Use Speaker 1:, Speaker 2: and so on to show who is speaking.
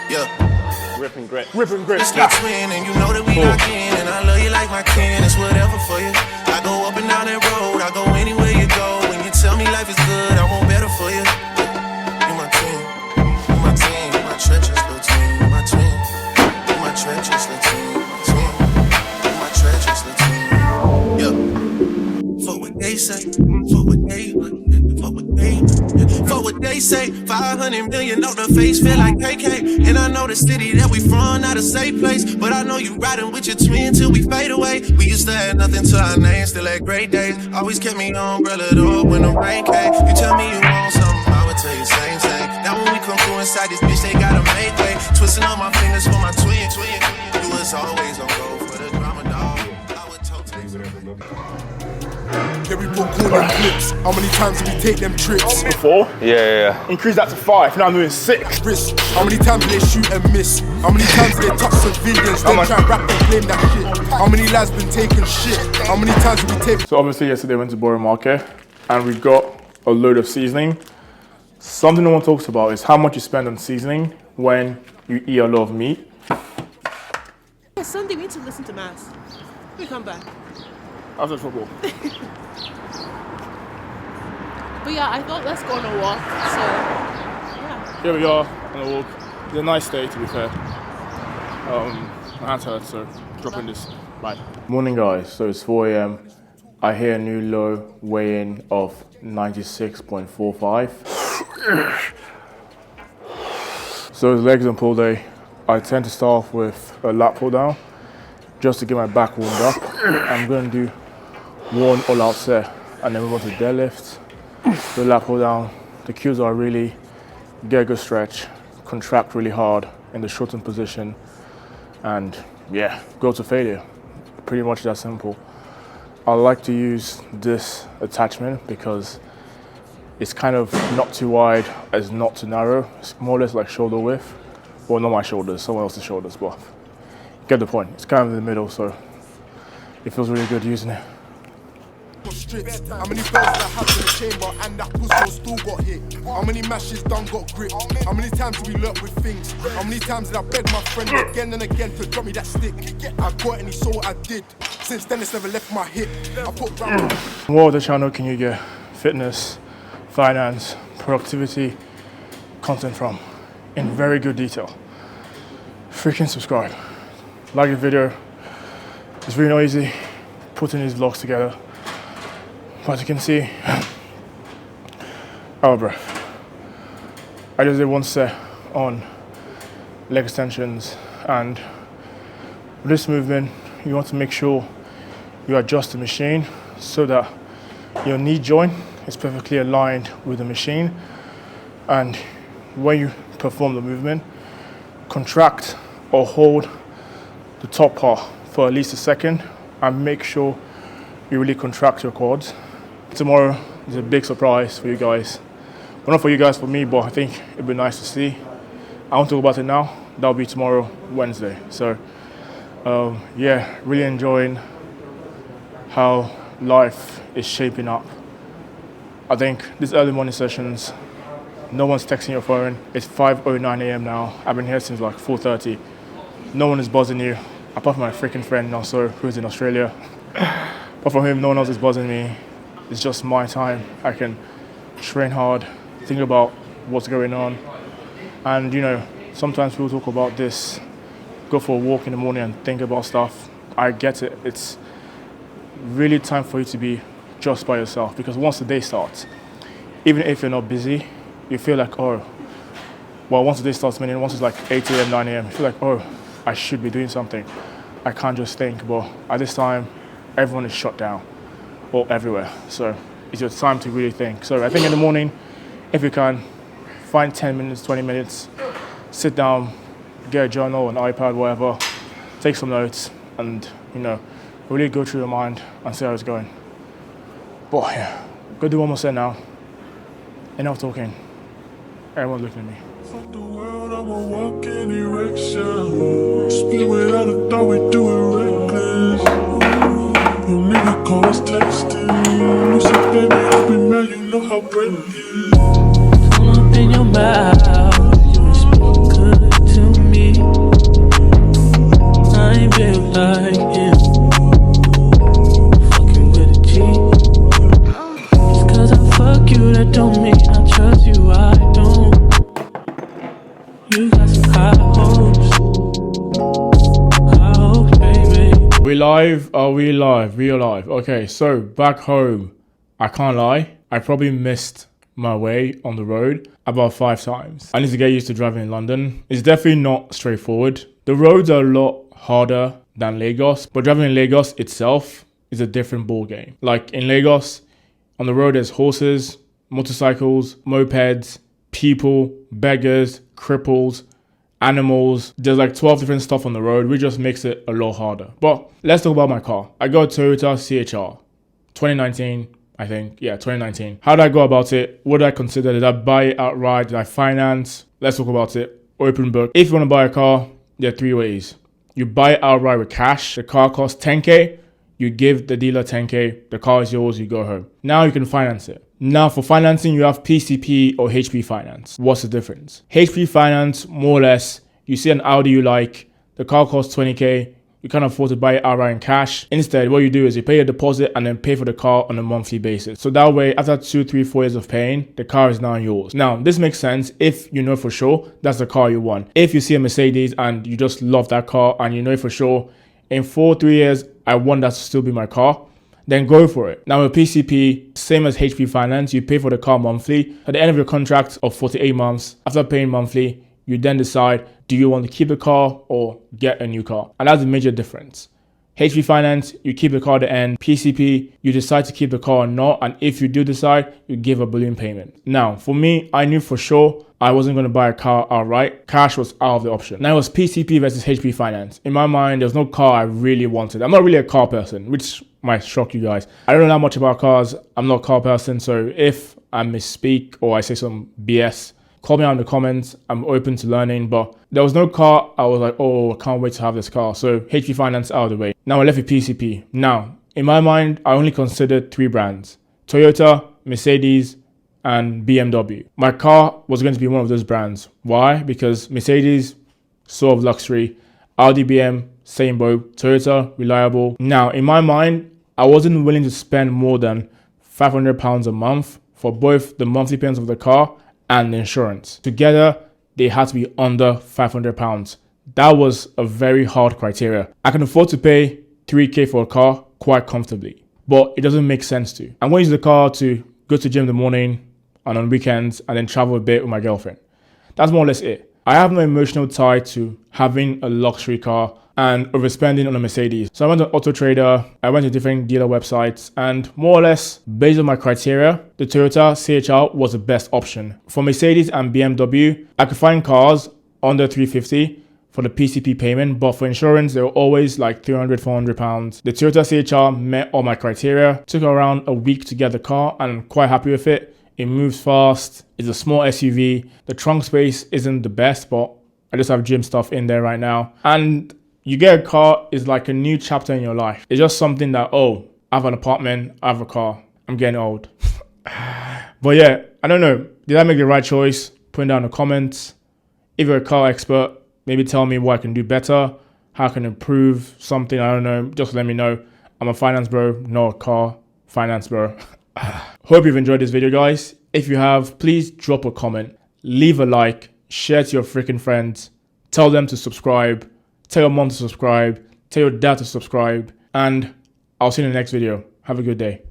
Speaker 1: Yeah.
Speaker 2: Rip and grit.
Speaker 1: It's the twin, and you know that we locked in. And I love you like my kin, it's whatever for you. I go up and down that road, I go anywhere you go. When you tell me life is good, I want better for you. You my twin, you my twin, you my treacherous little twin, you my twin, you my treacherous little twin, you my twin, you my treacherous little twin. Yeah. For what they say, for what they say, 500 million on the face, feel like KK. And I know the city that we from, not a safe place. But I know you riding with your twin till we fade away. We used to have nothing to our name, still had great days. Always kept me umbrella door when the rain came. You tell me you want something, I would tell you same thing. Now when we come through inside this bitch, they gotta make way. Twisting on my fingers for my twin. You was always on go for the drama, dog. I would tell you.
Speaker 3: Yeah, we put cool on clips. How many times did we take them trips?
Speaker 2: 4?
Speaker 4: Yeah.
Speaker 2: Increase that to 5. Now I'm doing 6.
Speaker 3: Risk. How many times did they shoot and miss? How many times did they touch civilians? Then try and rap and claim that shit. How many lads been taking shit? How many times did we take?
Speaker 2: So obviously yesterday I went to Borough Market and we got a load of seasoning. Something no one talks about is how much you spend on seasoning when you eat a lot of meat.
Speaker 5: Yeah, Sunday we need to listen to mass. We come back.
Speaker 2: After football.
Speaker 5: But yeah, I thought let's go on a walk. So yeah.
Speaker 2: Here we are on a walk. It's a nice day to be fair. My hands hurt, so dropping this. Bye. Morning guys, so it's 4 AM. I hear a new low weigh-in of 96.45. So it's legs and pull day. I tend to start off with a lat pull down just to get my back warmed up. I'm going to do one all-out set and then move on to deadlift. The lat pull down. The cues are really get a good stretch, contract really hard in the shortened position, and yeah, go to failure. Pretty much that simple. I like to use this attachment because it's kind of not too wide, it's not too narrow. It's more or less like shoulder width. Well, not my shoulders, someone else's shoulders, but get the point. It's kind of in the middle, so it feels really good using it.
Speaker 3: How many bells that have in the chamber and that pussy still got hit? How many mashes done got grip? How many times did we lurk with things? How many times did I beg my friend again and again to drop me that stick? I got it and he saw what I did. Since then it's never left my hip. I put round.
Speaker 2: What other channel can you get fitness, finance, productivity content from in very good detail? Freaking subscribe. Like the video. It's really not easy putting these vlogs together. But as you can see, out of breath. I just did one set on leg extensions, and with this movement, you want to make sure you adjust the machine so that your knee joint is perfectly aligned with the machine. And when you perform the movement, contract or hold the top part for at least a second and make sure you really contract your quads. Tomorrow is a big surprise for you guys. Well, not for you guys, for me, but I think it'd be nice to see. I won't talk about it now. That'll be tomorrow, Wednesday. So, yeah, really enjoying how life is shaping up. I think these early morning sessions, no one's texting your phone. It's 5:09 AM now. I've been here since like 4:30. No one is buzzing you, apart from my freaking friend also, who's in Australia. But from him, no one else is buzzing me. It's just my time. I can train hard, think about what's going on. And you know, sometimes people talk about this, go for a walk in the morning and think about stuff. I get it. It's really time for you to be just by yourself, because once the day starts, even if you're not busy, you feel like, oh, well, once the day starts, meaning once it's like 8 AM, 9 AM, you feel like, oh, I should be doing something. I can't just think. But at this time, everyone is shut down, or everywhere. So it's your time to really think. So I think in the morning, if you can, find 10 minutes, 20 minutes, sit down, get a journal, an iPad, whatever, take some notes, and you know, really go through your mind and see how it's going. But yeah, go do one more set now. Enough talking. Everyone's looking at me.
Speaker 6: Fuck the world, I'ma walk in erection. Split without a thought, we do it reckless. Your nigga calls texting. You say, baby, I'll be mad, you know how bread is. Pull up in your about. You was good to me. I ain't built like him. Fucking with a G. Just cause I fuck you, that don't mean I trust you. I don't. You got some high hopes. High hopes, baby.
Speaker 2: We live? Are we live? We are live. Okay, so back home, I can't lie, I probably missed my way on the road about 5 times. I need to get used to driving in London. It's definitely not straightforward. The roads are a lot harder than Lagos, but driving in Lagos itself is a different ball game. Like in Lagos, on the road there's horses, motorcycles, mopeds, people, beggars, cripples, animals. There's like 12 different stuff on the road, which just makes it a lot harder. But let's talk about my car. I got a Toyota CHR 2019, I think. Yeah, 2019. How did I go about it? What did I consider? Did I buy it outright? Did I finance? Let's talk about it. Open book. If you want to buy a car, there are 3 ways. You buy it outright with cash. The car costs 10K. You give the dealer 10K. The car is yours. You go home. Now you can finance it. Now for financing, you have PCP or HP finance. What's the difference? HP finance, more or less, you see an Audi you like, the car costs 20K, you can't afford to buy it outright in cash. Instead, what you do is you pay a deposit and then pay for the car on a monthly basis. So that way, after 2, 3, 4 years of paying, the car is now yours. Now, this makes sense if you know for sure that's the car you want. If you see a Mercedes and you just love that car and you know for sure, in 4, 3 years, I want that to still be my car, then go for it. Now with PCP, same as HP Finance, you pay for the car monthly. At the end of your contract of 48 months, after paying monthly, you then decide, do you want to keep the car or get a new car? And that's a major difference. HP Finance, you keep the car at the end. PCP, you decide to keep the car or not. And if you do decide, you give a balloon payment. Now, for me, I knew for sure I wasn't going to buy a car outright. Cash was out of the option. Now it was PCP versus HP Finance. In my mind, there was no car I really wanted. I'm not really a car person, which might shock you guys. I don't know that much about cars. I'm not a car person. So if I misspeak or I say some BS, call me out in the comments. I'm open to learning. But there was no car I was like, oh, I can't wait to have this car. So HP Finance out of the way. Now I left with PCP. Now, in my mind, I only considered 3 brands: Toyota, Mercedes, and BMW. My car was going to be one of those brands. Why? Because Mercedes, sort of luxury. Audi, BM, same boat. Toyota, reliable. Now, in my mind, I wasn't willing to spend more than £500 a month for both the monthly payments of the car and the insurance. Together, they had to be under £500. That was a very hard criteria. I can afford to pay 3K for a car quite comfortably, but it doesn't make sense to. I'm going to use the car to go to the gym in the morning and on weekends and then travel a bit with my girlfriend. That's more or less it. I have no emotional tie to having a luxury car and overspending on a Mercedes. So I went to Auto Trader, I went to different dealer websites, and more or less, based on my criteria, the Toyota CHR was the best option. For Mercedes and BMW, I could find cars under 350 for the PCP payment, but for insurance, they were always like 300, 400 pounds. The Toyota CHR met all my criteria. Took around a week to get the car, and I'm quite happy with it. It moves fast. It's a small SUV. The trunk space isn't the best, but I just have gym stuff in there right now. And you get a car is like a new chapter in your life. It's just something that, oh, I have an apartment, I have a car. I'm getting old. But yeah, I don't know. Did I make the right choice? Put it down in the comments. If you're a car expert, maybe tell me what I can do better, how I can improve something. I don't know. Just let me know. I'm a finance bro, not a car finance bro. Hope you've enjoyed this video, guys. If you have, please drop a comment, leave a like, share it to your freaking friends, tell them to subscribe, tell your mom to subscribe, tell your dad to subscribe, and I'll see you in the next video. Have a good day.